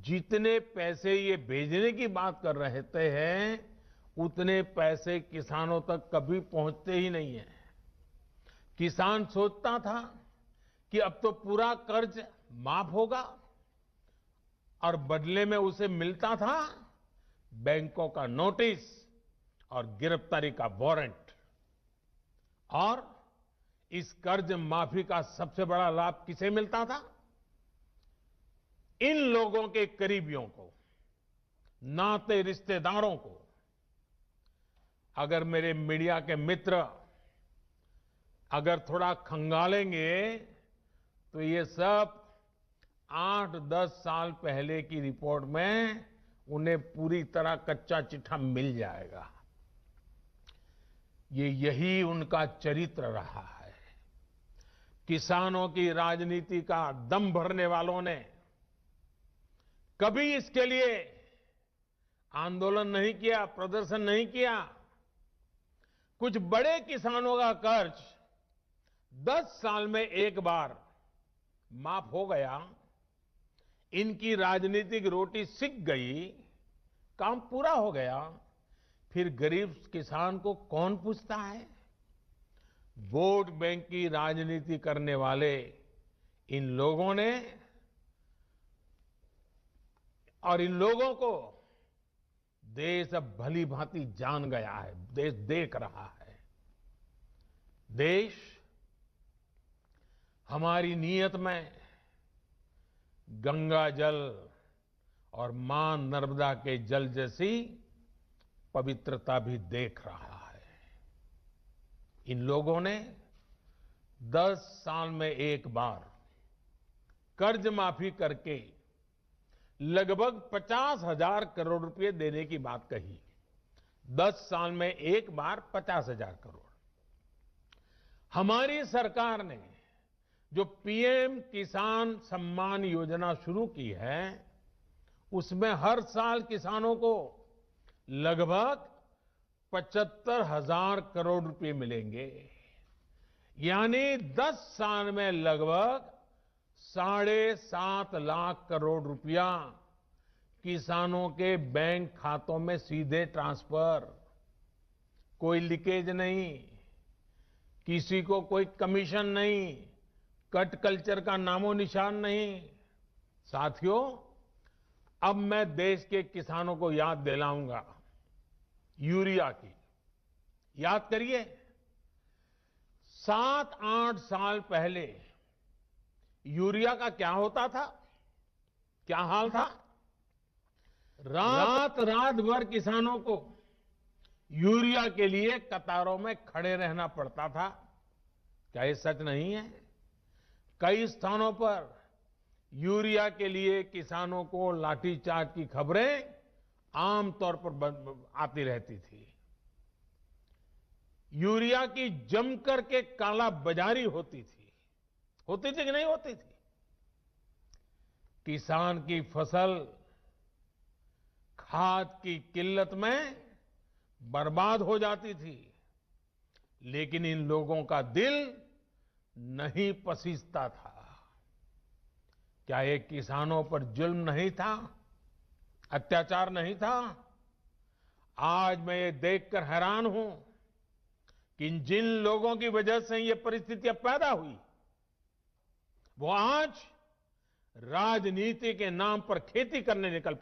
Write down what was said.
जितने पैसे ये भेजने की बात कर रहे थे हैं उतने पैसे किसानों तक कभी पहुंचते ही नहीं है। किसान सोचता था कि अब तो पूरा कर्ज माफ होगा और बदले में उसे मिलता था बैंकों का नोटिस और गिरफ्तारी का वारंट। और इस कर्ज माफी का सबसे बड़ा लाभ किसे मिलता था? इन लोगों के करीबियों को, नाते रिश्तेदारों को। अगर मेरे मीडिया के मित्र अगर थोड़ा खंगालेंगे तो ये सब 8-10 साल पहले की रिपोर्ट में उन्हें पूरी तरह कच्चा चिट्ठा मिल जाएगा। यही उनका चरित्र रहा है। किसानों की राजनीति का दम भरने वालों ने कभी इसके लिए आंदोलन नहीं किया, प्रदर्शन नहीं किया। कुछ बड़े किसानों का कर्ज 10 साल में एक बार माफ हो गया, इनकी राजनीतिक रोटी सिक गई, काम पूरा हो गया, फिर गरीब किसान को कौन पूछता है? वोट बैंक की राजनीति करने वाले इन लोगों ने और इन लोगों को देश अब भली भांति जान गया है, देश देख रहा है। देश हमारी नीयत में गंगा जल और मां नर्मदा के जल जैसी पवित्रता भी देख रहा है। इन लोगों ने 10 साल में एक बार कर्ज माफी करके लगभग 50,000 करोड़ रुपए देने की बात कही। 10 साल में एक बार 50,000 करोड़। हमारी सरकार ने जो पीएम किसान सम्मान योजना शुरू की है, उसमें हर साल किसानों को लगभग 75,000 करोड़ रुपए मिलेंगे। यानी 10 साल में लगभग 7.5 लाख करोड़ रुपया किसानों के बैंक खातों में सीधे ट्रांसफर। कोई लीकेज नहीं, किसी को कोई कमीशन नहीं, कट कल्चर का नामो निशान नहीं। साथियों, अब मैं देश के किसानों को याद दिलाऊंगा यूरिया की। याद करिए, 7-8 साल पहले यूरिया का क्या होता था, क्या हाल था? रात रात भर किसानों को यूरिया के लिए कतारों में खड़े रहना पड़ता था। क्या ये सच नहीं है? कई स्थानों पर यूरिया के लिए किसानों को लाठीचार्ज की खबरें आमतौर पर आती रहती थी। यूरिया की जमकर के काला बाजारी होती थी कि नहीं होती थी? किसान की फसल खाद की किल्लत में बर्बाद हो जाती थी, लेकिन इन लोगों का दिल नहीं पसीजता था। क्या ये किसानों पर जुल्म नहीं था, अत्याचार नहीं था? आज मैं ये देखकर हैरान हूं कि जिन लोगों की वजह से ये परिस्थितियां पैदा हुई, वो आज राजनीति के नाम पर खेती करने निकल पड़े।